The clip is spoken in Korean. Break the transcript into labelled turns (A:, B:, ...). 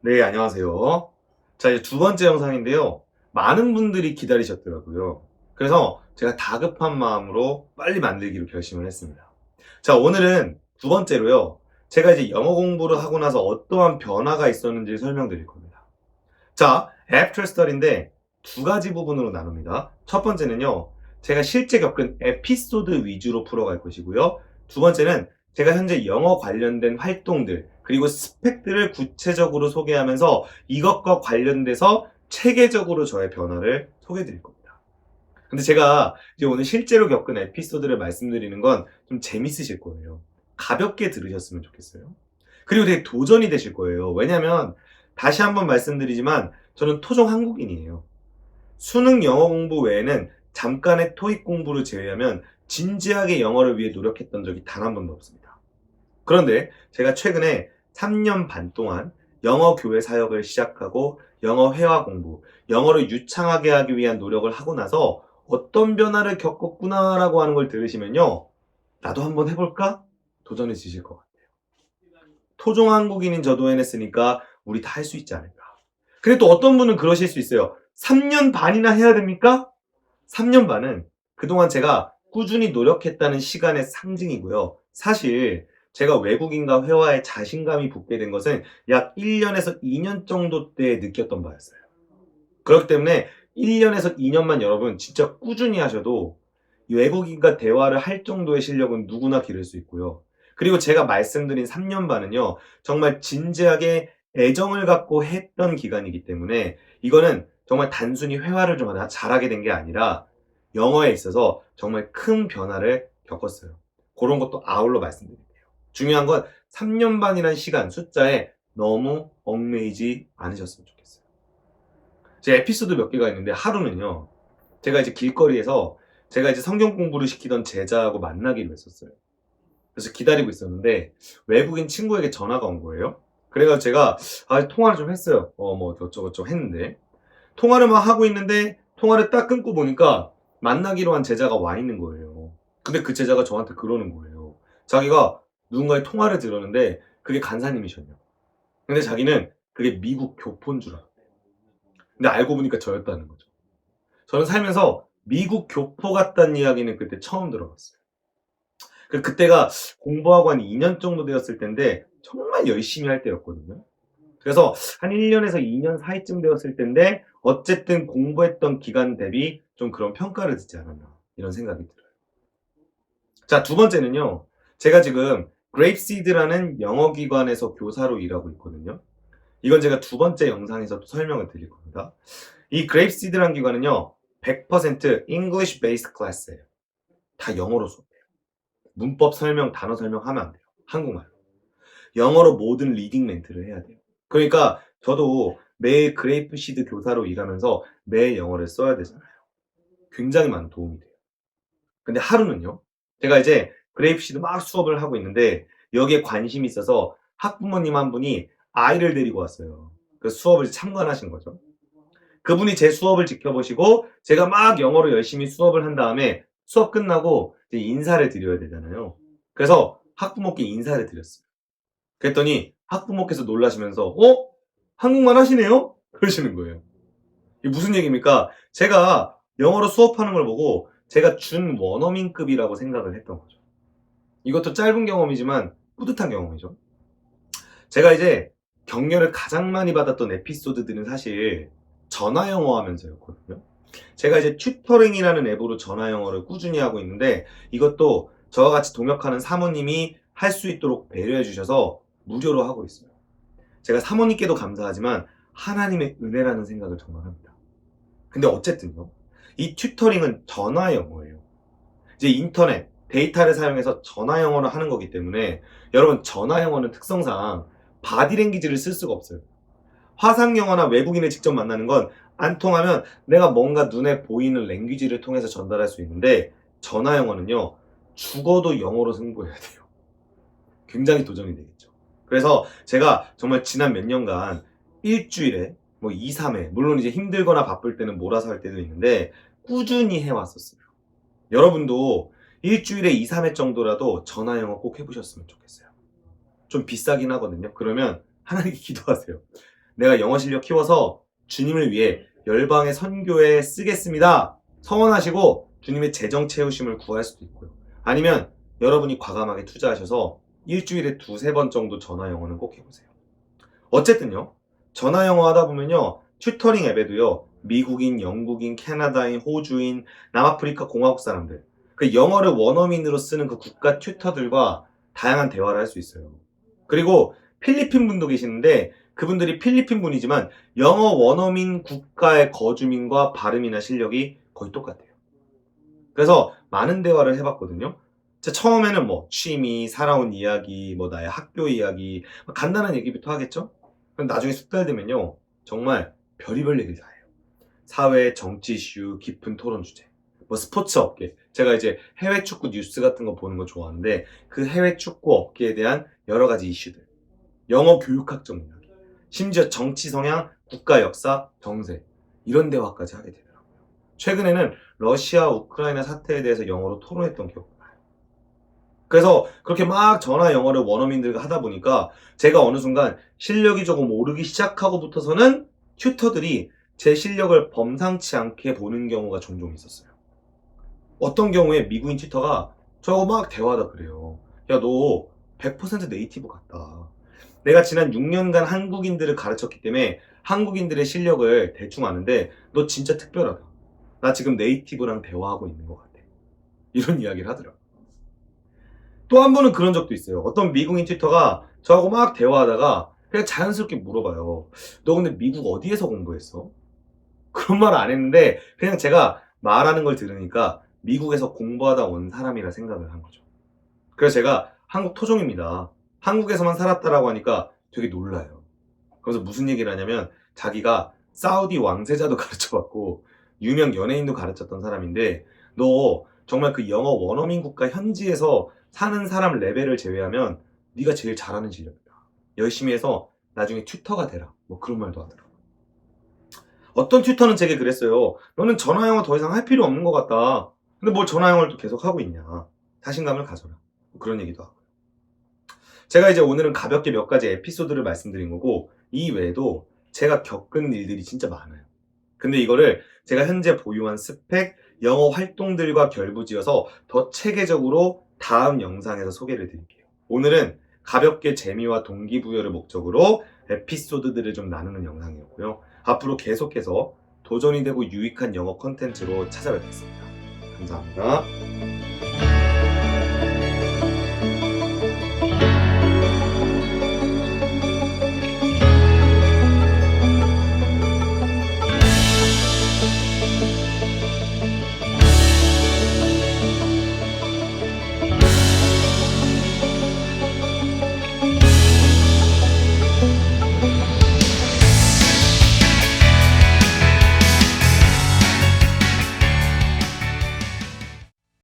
A: 네, 안녕하세요. 자, 이제 두 번째 영상인데요. 많은 분들이 기다리셨더라고요. 그래서 제가 다급한 마음으로 빨리 만들기로 결심을 했습니다. 자, 오늘은 두 번째로요. 제가 이제 영어 공부를 하고 나서 어떠한 변화가 있었는지 설명드릴 겁니다. 자, 애프터 스터디인데 두 가지 부분으로 나눕니다. 첫 번째는요. 제가 실제 겪은 에피소드 위주로 풀어갈 것이고요. 두 번째는 제가 현재 영어 관련된 활동들 그리고 스펙들을 구체적으로 소개하면서 이것과 관련돼서 체계적으로 저의 변화를 소개해 드릴 겁니다. 근데 제가 이제 오늘 실제로 겪은 에피소드를 말씀드리는 건 좀 재밌으실 거예요. 가볍게 들으셨으면 좋겠어요. 그리고 되게 도전이 되실 거예요. 왜냐면 다시 한번 말씀드리지만 저는 토종 한국인이에요. 수능 영어 공부 외에는 잠깐의 토익 공부를 제외하면 진지하게 영어를 위해 노력했던 적이 단 한 번도 없습니다. 그런데 제가 최근에 3년 반 동안 영어 교회 사역을 시작하고 영어 회화 공부, 영어를 유창하게 하기 위한 노력을 하고 나서 어떤 변화를 겪었구나라고 하는 걸 들으시면요. 나도 한번 해볼까? 도전해지실 것 같아요. 토종 한국인인 저도 해냈으니까 우리 다 할 수 있지 않을까. 근데 또 어떤 분은 그러실 수 있어요. 3년 반이나 해야 됩니까? 3년 반은 그동안 제가 꾸준히 노력했다는 시간의 상징이고요. 사실 제가 외국인과 회화에 자신감이 붙게 된 것은 약 1년에서 2년 정도 때 느꼈던 바였어요. 그렇기 때문에 1년에서 2년만 여러분 진짜 꾸준히 하셔도 외국인과 대화를 할 정도의 실력은 누구나 기를 수 있고요. 그리고 제가 말씀드린 3년 반은요. 정말 진지하게 애정을 갖고 했던 기간이기 때문에 이거는 정말 단순히 회화를 좀 하나 잘하게 된 게 아니라 영어에 있어서 정말 큰 변화를 겪었어요. 그런 것도 아울러 말씀드릴게요. 중요한 건 3년 반이라는 시간, 숫자에 너무 얽매이지 않으셨으면 좋겠어요. 제 에피소드 몇 개가 있는데 하루는요. 제가 이제 길거리에서 제가 이제 성경 공부를 시키던 제자하고 만나기로 했었어요. 그래서 기다리고 있었는데 외국인 친구에게 전화가 온 거예요. 그래가지고 제가 통화를 좀 했어요. 뭐 어쩌고저쩌고 했는데 통화를 막 하고 있는데 통화를 딱 끊고 보니까 만나기로 한 제자가 와 있는 거예요. 근데 그 제자가 저한테 그러는 거예요. 자기가 누군가의 통화를 들었는데 그게 간사님이셨냐고. 근데 자기는 그게 미국 교포인 줄 알았대요. 근데 알고 보니까 저였다는 거죠. 저는 살면서 미국 교포 같다는 이야기는 그때 처음 들어봤어요. 그때가 공부하고 한 2년 정도 되었을 텐데 정말 열심히 할 때였거든요. 그래서 한 1년에서 2년 사이쯤 되었을 텐데 어쨌든 공부했던 기간 대비 좀 그런 평가를 듣지 않았나 이런 생각이 들어요. 자, 두 번째는요. 제가 지금 그레이프시드라는 영어 기관에서 교사로 일하고 있거든요. 이건 제가 두 번째 영상에서 또 설명을 드릴 겁니다. 이 그레이프시드라는 기관은요. 100% English based class예요. 다 영어로 수업해요. 문법 설명, 단어 설명하면 안 돼요. 한국말로. 영어로 모든 리딩 멘트를 해야 돼요. 그러니까 저도 매일 그레이프시드 교사로 일하면서 매일 영어를 써야 되잖아요. 굉장히 많은 도움이 돼요. 근데 하루는요. 제가 이제 그레이프시드 막 수업을 하고 있는데 여기에 관심이 있어서 학부모님 한 분이 아이를 데리고 왔어요. 그 수업을 참관하신 거죠. 그분이 제 수업을 지켜보시고 제가 막 영어로 열심히 수업을 한 다음에 수업 끝나고 이제 인사를 드려야 되잖아요. 그래서 학부모께 인사를 드렸어요. 그랬더니 학부모께서 놀라시면서 한국말 하시네요? 그러시는 거예요. 이게 무슨 얘기입니까? 제가 영어로 수업하는 걸 보고 제가 준 원어민급이라고 생각을 했던 거죠. 이것도 짧은 경험이지만 뿌듯한 경험이죠. 제가 이제 격려를 가장 많이 받았던 에피소드들은 사실 전화 영어 하면서였거든요. 제가 이제 튜터링이라는 앱으로 전화 영어를 꾸준히 하고 있는데 이것도 저와 같이 동역하는 사모님이 할 수 있도록 배려해 주셔서 무료로 하고 있어요. 제가 사모님께도 감사하지만 하나님의 은혜라는 생각을 정말 합니다. 근데 어쨌든요. 이 튜터링은 전화 영어예요. 이제 인터넷, 데이터를 사용해서 전화 영어를 하는 거기 때문에 여러분 전화 영어는 특성상 바디랭귀지를 쓸 수가 없어요. 화상 영어나 외국인을 직접 만나는 건 안 통하면 내가 뭔가 눈에 보이는 랭귀지를 통해서 전달할 수 있는데 전화 영어는요. 죽어도 영어로 승부해야 돼요. 굉장히 도전이 되겠죠. 그래서 제가 정말 지난 몇 년간 일주일에 뭐 2, 3회 물론 이제 힘들거나 바쁠 때는 몰아서 할 때도 있는데 꾸준히 해왔었어요. 여러분도 일주일에 2, 3회 정도라도 전화 영어 꼭 해보셨으면 좋겠어요. 좀 비싸긴 하거든요. 그러면 하나님께 기도하세요. 내가 영어 실력 키워서 주님을 위해 열방의 선교에 쓰겠습니다. 서원하시고 주님의 재정 채우심을 구할 수도 있고요. 아니면 여러분이 과감하게 투자하셔서 일주일에 두세 번 정도 전화 영어는 꼭 해보세요. 어쨌든요. 전화 영어 하다 보면요. 튜터링 앱에도요. 미국인, 영국인, 캐나다인, 호주인, 남아프리카 공화국 사람들 그 영어를 원어민으로 쓰는 그 국가 튜터들과 다양한 대화를 할 수 있어요. 그리고 필리핀 분도 계시는데 그분들이 필리핀 분이지만 영어 원어민 국가의 거주민과 발음이나 실력이 거의 똑같아요. 그래서 많은 대화를 해봤거든요. 처음에는 뭐 취미, 살아온 이야기, 뭐 나의 학교 이야기, 간단한 얘기부터 하겠죠? 그럼 나중에 숙달되면요. 정말 별의별 얘기를 다 해요. 사회, 정치 이슈, 깊은 토론 주제. 뭐 스포츠 업계. 제가 이제 해외 축구 뉴스 같은 거 보는 거 좋아하는데 그 해외 축구 업계에 대한 여러 가지 이슈들. 영어 교육학적 이야기. 심지어 정치 성향, 국가 역사, 정세. 이런 대화까지 하게 되더라고요. 최근에는 러시아, 우크라이나 사태에 대해서 영어로 토론했던 기억이 나요. 그래서 그렇게 막 전화 영어를 원어민들과 하다 보니까 제가 어느 순간 실력이 조금 오르기 시작하고부터서는 튜터들이 제 실력을 범상치 않게 보는 경우가 종종 있었어요. 어떤 경우에 미국인 튜터가 저하고 막 대화하다 그래요. 야, 너 100% 네이티브 같다. 내가 지난 6년간 한국인들을 가르쳤기 때문에 한국인들의 실력을 대충 아는데 너 진짜 특별하다. 나 지금 네이티브랑 대화하고 있는 것 같아. 이런 이야기를 하더라고요. 또 한 번은 그런 적도 있어요. 어떤 미국인 튜터가 저하고 막 대화하다가 그냥 자연스럽게 물어봐요. 너 근데 미국 어디에서 공부했어? 그런 말 안 했는데 그냥 제가 말하는 걸 들으니까 미국에서 공부하다 온 사람이라 생각을 한 거죠. 그래서 제가 한국 토종입니다. 한국에서만 살았다라고 하니까 되게 놀라요. 그래서 무슨 얘기를 하냐면 자기가 사우디 왕세자도 가르쳐봤고 유명 연예인도 가르쳤던 사람인데 너 정말 그 영어 원어민 국가 현지에서 사는 사람 레벨을 제외하면 네가 제일 잘하는 실력이다. 열심히 해서 나중에 튜터가 되라. 뭐 그런 말도 하더라고. 어떤 튜터는 제게 그랬어요. 너는 전화 영어 더 이상 할 필요 없는 것 같다. 근데 뭘 전화 영어를 또 계속 하고 있냐. 자신감을 가져라. 뭐 그런 얘기도 하고. 제가 이제 오늘은 가볍게 몇 가지 에피소드를 말씀드린 거고 이 외에도 제가 겪은 일들이 진짜 많아요. 근데 이거를 제가 현재 보유한 스펙, 영어 활동들과 결부지어서 더 체계적으로 다음 영상에서 소개를 드릴게요. 오늘은 가볍게 재미와 동기부여를 목적으로 에피소드들을 좀 나누는 영상이었고요. 앞으로 계속해서 도전이 되고 유익한 영어 콘텐츠로 찾아뵙겠습니다. 감사합니다.